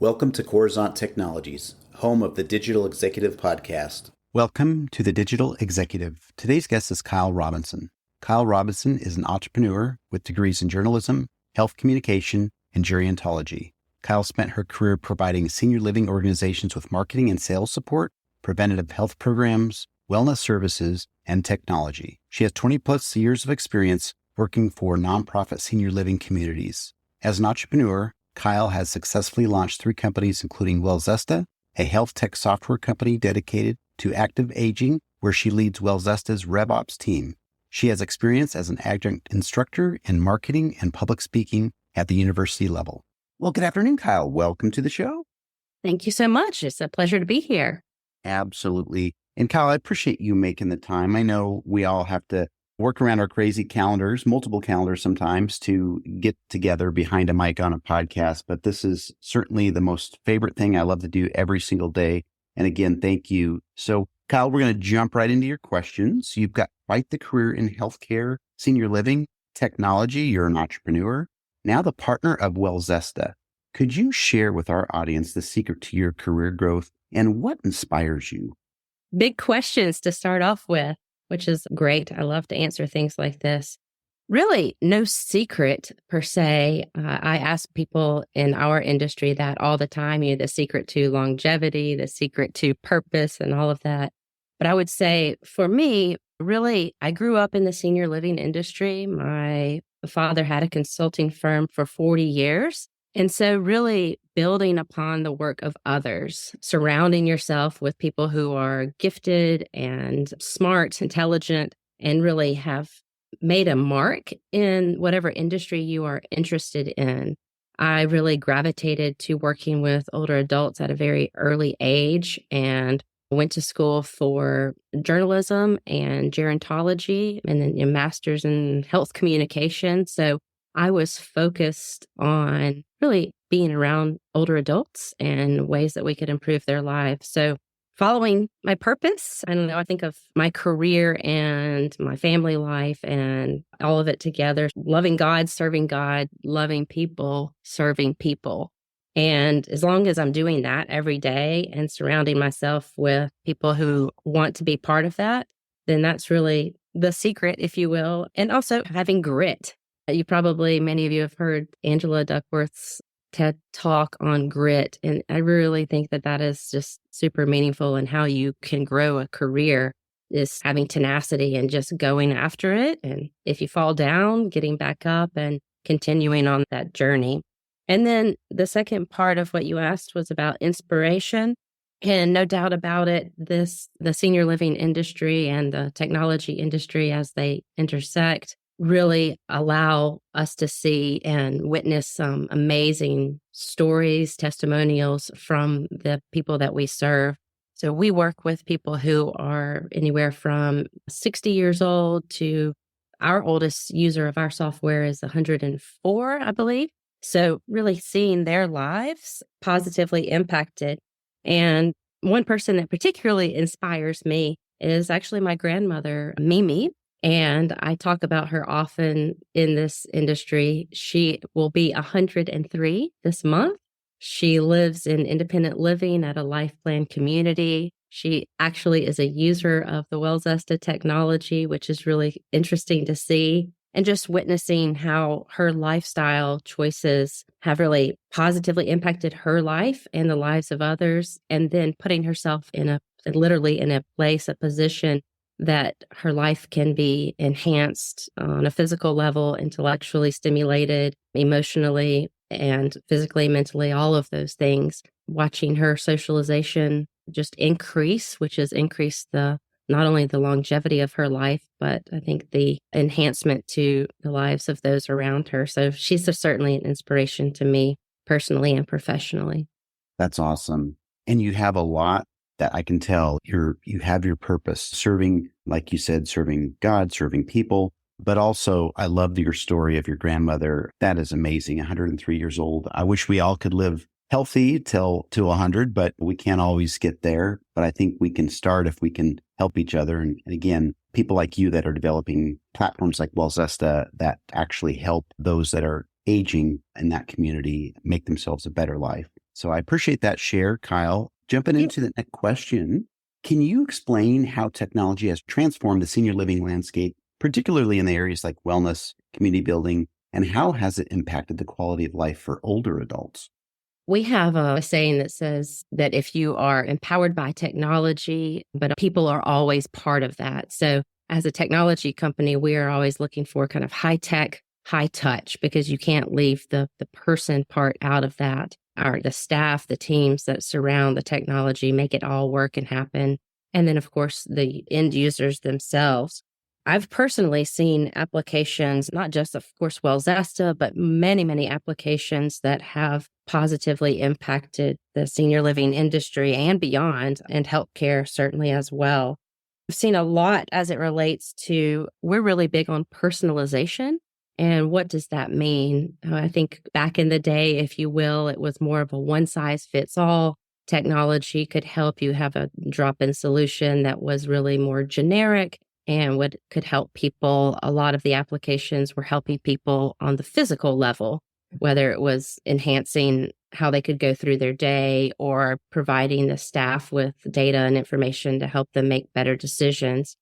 Welcome to Coruzant Technologies, home of the Digital Executive Podcast. Welcome to the Digital Executive. Today's guest is Kyle Robinson. Kyle Robinson is an entrepreneur with degrees in journalism, health communication, and gerontology. Kyle spent her career providing senior living organizations with marketing and sales support, preventative health programs, wellness services, and technology. She has 20 plus years of experience working for nonprofit senior living communities. As an entrepreneur, Kyle has successfully launched 3 companies, including Wellzesta, a health tech software company dedicated to active aging, where she leads Wellzesta's RevOps team. She has experience as an adjunct instructor in marketing and public speaking at the university level. Well, good afternoon, Kyle. Welcome to the show. Thank you so much. It's a pleasure to be here. Absolutely. And Kyle, I appreciate you making the time. I know we all have to work around our crazy calendars, multiple calendars sometimes, to get together behind a mic on a podcast, but this is certainly the most favorite thing I love to do every single day. And again, thank you. So Kyle, we're going to jump right into your questions. You've got quite the career in healthcare, senior living, technology. You're an entrepreneur, now the partner of Wellzesta. Could you share with our audience the secret to your career growth and what inspires you? Big questions to start off with, which is great. I love to answer things like this. Really, no secret per se. I ask people in our industry that all the time, the secret to longevity, the secret to purpose and all of that. But I would say for me, really, I grew up in the senior living industry. My father had a consulting firm for 40 years. And so really building upon the work of others, surrounding yourself with people who are gifted and smart, intelligent, and really have made a mark in whatever industry you are interested in. I really gravitated to working with older adults at a very early age and went to school for journalism and gerontology and then a master's in health communication. So I was focused on really being around older adults and ways that we could improve their lives. So following my purpose, I don't know, I think of my career and my family life and all of it together, loving God, loving people, serving people. And as long as I'm doing that every day and surrounding myself with people who want to be part of that, then that's really the secret, if you will. And also having grit. Many of you have heard Angela Duckworth's TED Talk on grit. And I really think that that is just super meaningful in how you can grow a career is having tenacity and just going after it. And if you fall down, getting back up and continuing on that journey. And then the second part of what you asked was about inspiration. And no doubt about it, the senior living industry and the technology industry as they intersect really allow us to see and witness some amazing stories, testimonials from the people that we serve. So we work with people who are anywhere from 60 years old to our oldest user of our software is 104, I believe. So really seeing their lives positively impacted. And one person that particularly inspires me is actually my grandmother, Mimi. And I talk about her often in this industry. She will be 103 this month. She lives in independent living at a life plan community. She actually is a user of the Wellzesta technology, which is really interesting to see. And just witnessing how her lifestyle choices have really positively impacted her life and the lives of others. And then putting herself literally in a place, a position that her life can be enhanced on a physical level, intellectually stimulated, emotionally and physically, mentally, all of those things. Watching her socialization just increase, which has increased not only the longevity of her life, but I think the enhancement to the lives of those around her. So she's certainly an inspiration to me personally and professionally. That's awesome. And you have a lot that I can tell you have your purpose, serving, like you said, serving God, serving people. But also, I love your story of your grandmother. That is amazing. 103 years old. I wish we all could live healthy to 100, but we can't always get there. But I think we can start if we can help each other. And again, people like you that are developing platforms like Wellzesta that actually help those that are aging in that community make themselves a better life. So I appreciate that share, Kyle. Jumping into the next question, can you explain how technology has transformed the senior living landscape, particularly in the areas like wellness, community building, and how has it impacted the quality of life for older adults? We have a saying that says that if you are empowered by technology, but people are always part of that. So, as a technology company, we are always looking for kind of high tech, high touch, because you can't leave the person part out of that. The staff, the teams that surround the technology make it all work and happen. And then, of course, the end users themselves. I've personally seen applications, not just, of course, Wellzesta, but many, many applications that have positively impacted the senior living industry and beyond, and healthcare certainly as well. I've seen a lot as it relates to, we're really big on personalization. And what does that mean? I think back in the day, if you will, it was more of a one size fits all. Technology could help you have a drop in solution that was really more generic and could help people. A lot of the applications were helping people on the physical level, whether it was enhancing how they could go through their day or providing the staff with data and information to help them make better decisions.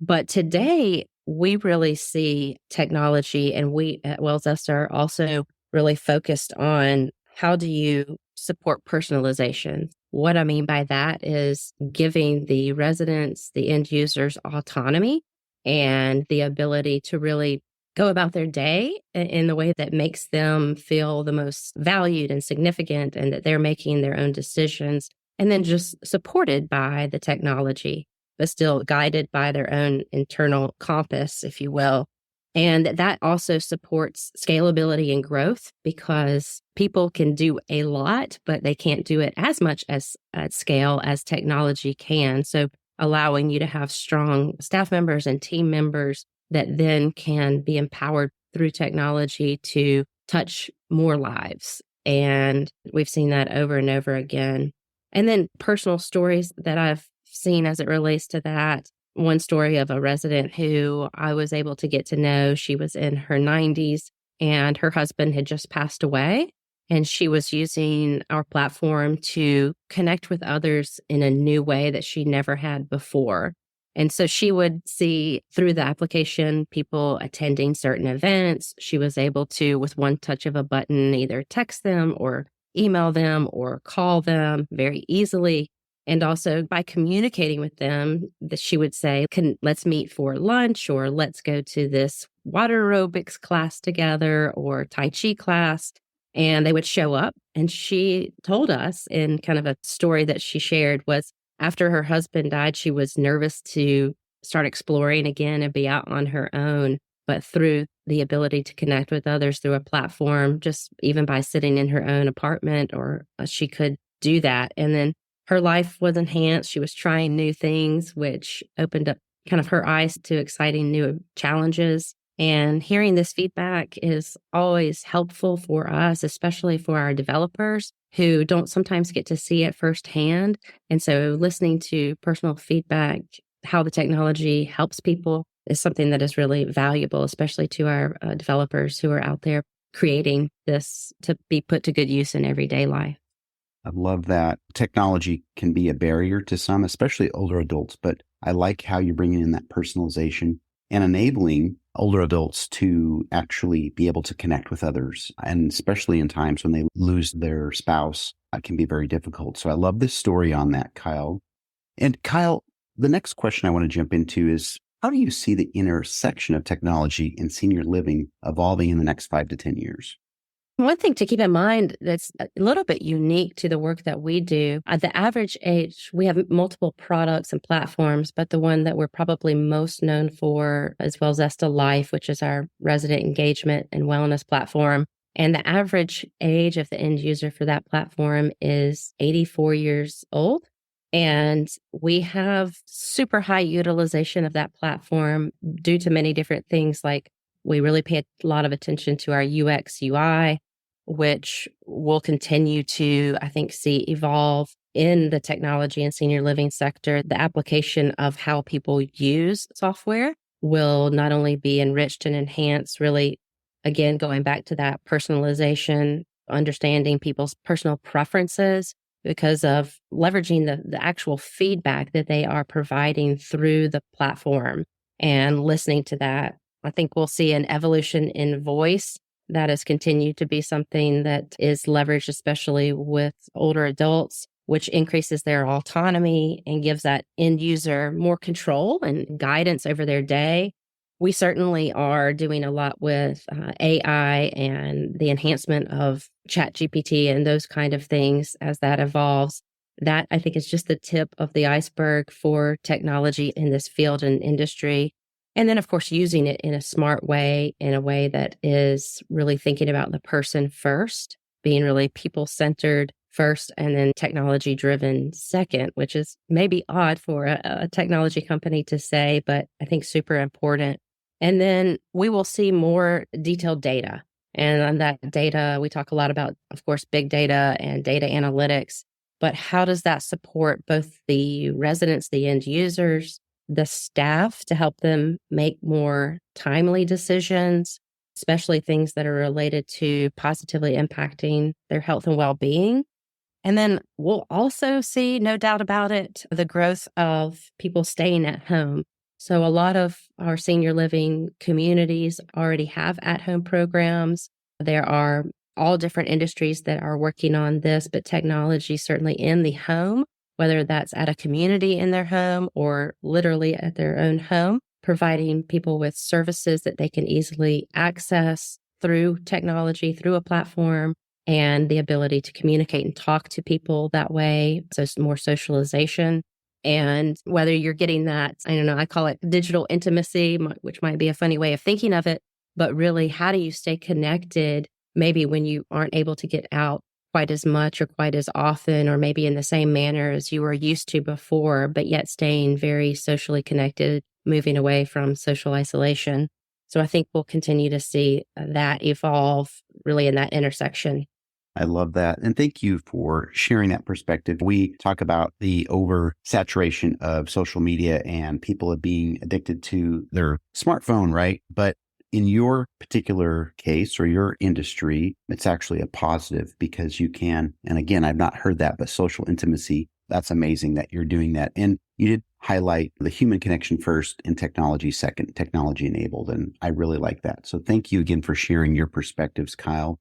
But today, we really see technology, and we at Wellzesta are also really focused on how do you support personalization. What I mean by that is giving the residents, the end users, autonomy and the ability to really go about their day in the way that makes them feel the most valued and significant, and that they're making their own decisions, and then just supported by the technology, but still guided by their own internal compass, if you will. And that also supports scalability and growth, because people can do a lot, but they can't do it as much as at scale as technology can. So allowing you to have strong staff members and team members that then can be empowered through technology to touch more lives. And we've seen that over and over again. And then personal stories that I've seen as it relates to that. One story of a resident who I was able to get to know. She was in her 90s and her husband had just passed away. And she was using our platform to connect with others in a new way that she never had before. And so she would see through the application people attending certain events. She was able to, with one touch of a button, either text them or email them or call them very easily. And also by communicating with them, that she would say, let's meet for lunch, or let's go to this water aerobics class together, or Tai Chi class. And they would show up. And she told us, in kind of a story that she shared, was after her husband died, she was nervous to start exploring again and be out on her own. But through the ability to connect with others through a platform, just even by sitting in her own apartment, or she could do that. And then her life was enhanced. She was trying new things, which opened up kind of her eyes to exciting new challenges. And hearing this feedback is always helpful for us, especially for our developers who don't sometimes get to see it firsthand. And so listening to personal feedback, how the technology helps people, is something that is really valuable, especially to our developers who are out there creating this to be put to good use in everyday life. I love that. Technology can be a barrier to some, especially older adults, but I like how you're bringing in that personalization and enabling older adults to actually be able to connect with others. And especially in times when they lose their spouse, it can be very difficult. So I love this story on that, Kyle. And Kyle, the next question I want to jump into is, how do you see the intersection of technology and senior living evolving in the next 5 to 10 years? One thing to keep in mind that's a little bit unique to the work that we do, at the average age, we have multiple products and platforms, but the one that we're probably most known for is Wellzesta Life, which is our resident engagement and wellness platform. And the average age of the end user for that platform is 84 years old. And we have super high utilization of that platform due to many different things, like we really pay a lot of attention to our UX, UI, which will continue to, I think, see evolve in the technology and senior living sector. The application of how people use software will not only be enriched and enhanced, really, again, going back to that personalization understanding people's personal preferences because of leveraging the actual feedback that they are providing through the platform and listening to that. I think we'll see an evolution in voice that has continued to be something that is leveraged, especially with older adults, which increases their autonomy and gives that end user more control and guidance over their day. We certainly are doing a lot with AI and the enhancement of ChatGPT and those kind of things as that evolves. That, I think, is just the tip of the iceberg for technology in this field and industry. And then, of course, using it in a smart way, in a way that is really thinking about the person first, being really people-centered first, and then technology-driven second, which is maybe odd for a technology company to say, but I think super important. And then we will see more detailed data. And on that data, we talk a lot about, of course, big data and data analytics, but how does that support both the residents, the end users, the staff to help them make more timely decisions, especially things that are related to positively impacting their health and well-being. And then we'll also see, no doubt about it, the growth of people staying at home. So a lot of our senior living communities already have at-home programs. There are all different industries that are working on this, but technology certainly in the home, whether that's at a community in their home or literally at their own home, providing people with services that they can easily access through technology, through a platform, and the ability to communicate and talk to people that way. So it's more socialization. And whether you're getting that, I don't know, I call it digital intimacy, which might be a funny way of thinking of it, but really, how do you stay connected maybe when you aren't able to get out quite as much or quite as often, or maybe in the same manner as you were used to before, but yet staying very socially connected, moving away from social isolation. So I think we'll continue to see that evolve really in that intersection. I love that. And thank you for sharing that perspective. We talk about the oversaturation of social media and people being addicted to their smartphone, right? But in your particular case or your industry, it's actually a positive because you can, and again, I've not heard that, but social intimacy, that's amazing that you're doing that. And you did highlight the human connection first and technology second, technology enabled. And I really like that. So thank you again for sharing your perspectives, Kyle.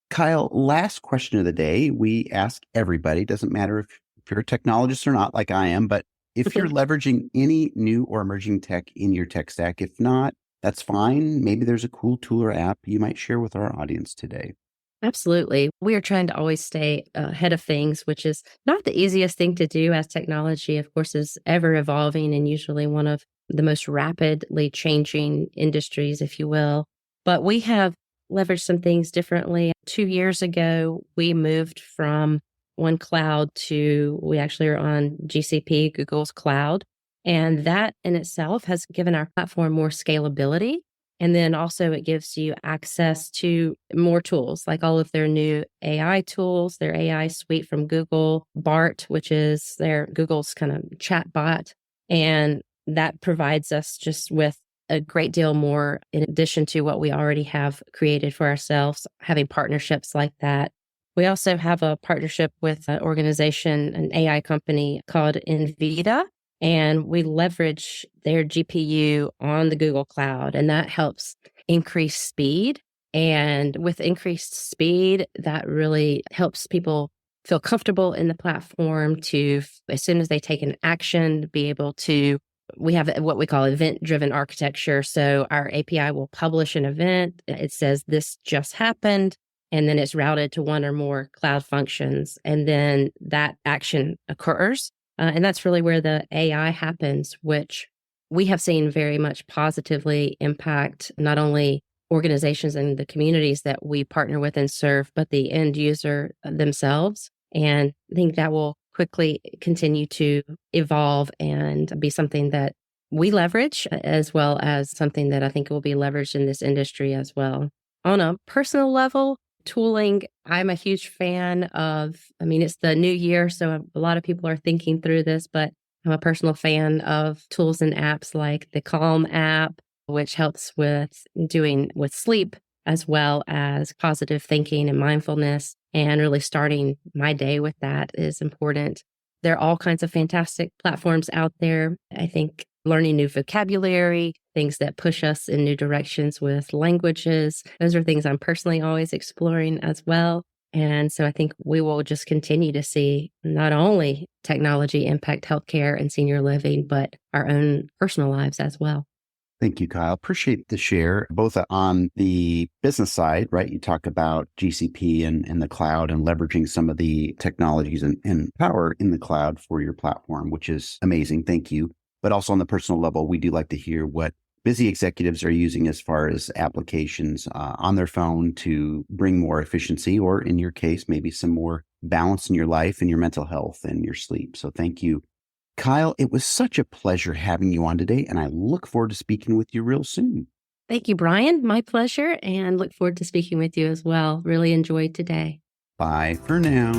Kyle, last question of the day. We ask everybody, doesn't matter if you're a technologist or not, like I am, but if you're leveraging any new or emerging tech in your tech stack, if not, that's fine. Maybe there's a cool tool or app you might share with our audience today. Absolutely. We are trying to always stay ahead of things, which is not the easiest thing to do, as technology, of course, is ever evolving and usually one of the most rapidly changing industries, if you will. But we have leveraged some things differently. 2 years ago, we moved from one cloud to, we actually are on GCP, Google's cloud. And that in itself has given our platform more scalability. And then also it gives you access to more tools, like all of their new AI tools, their AI suite from Google, BART, which is their Google's kind of chat bot. And that provides us just with a great deal more in addition to what we already have created for ourselves, having partnerships like that. We also have a partnership with an organization, an AI company called Invita, and we leverage their GPU on the Google Cloud, and that helps increase speed. And with increased speed, that really helps people feel comfortable in the platform to, as soon as they take an action, be able to, we have what we call event-driven architecture. So our API will publish an event. It says this just happened, and then it's routed to one or more cloud functions. And then that action occurs. And that's really where the AI happens, which we have seen very much positively impact not only organizations and the communities that we partner with and serve, but the end user themselves. And I think that will quickly continue to evolve and be something that we leverage, as well as something that I think will be leveraged in this industry as well. On a personal level, tooling, I'm a huge fan of, it's the new year, so a lot of people are thinking through this, but I'm a personal fan of tools and apps like the Calm app, which helps with sleep, as well as positive thinking and mindfulness. And really starting my day with that is important. There are all kinds of fantastic platforms out there. I think learning new vocabulary, things that push us in new directions with languages, those are things I'm personally always exploring as well. And so I think we will just continue to see not only technology impact healthcare and senior living, but our own personal lives as well. Thank you, Kyle. Appreciate the share, both on the business side, right? You talk about GCP and the cloud and leveraging some of the technologies and power in the cloud for your platform, which is amazing. Thank you. But also on the personal level, we do like to hear what busy executives are using as far as applications on their phone to bring more efficiency, or in your case, maybe some more balance in your life and your mental health and your sleep. So thank you. Kyle, it was such a pleasure having you on today, and I look forward to speaking with you real soon. Thank you, Brian. My pleasure, and look forward to speaking with you as well. Really enjoyed today. Bye for now.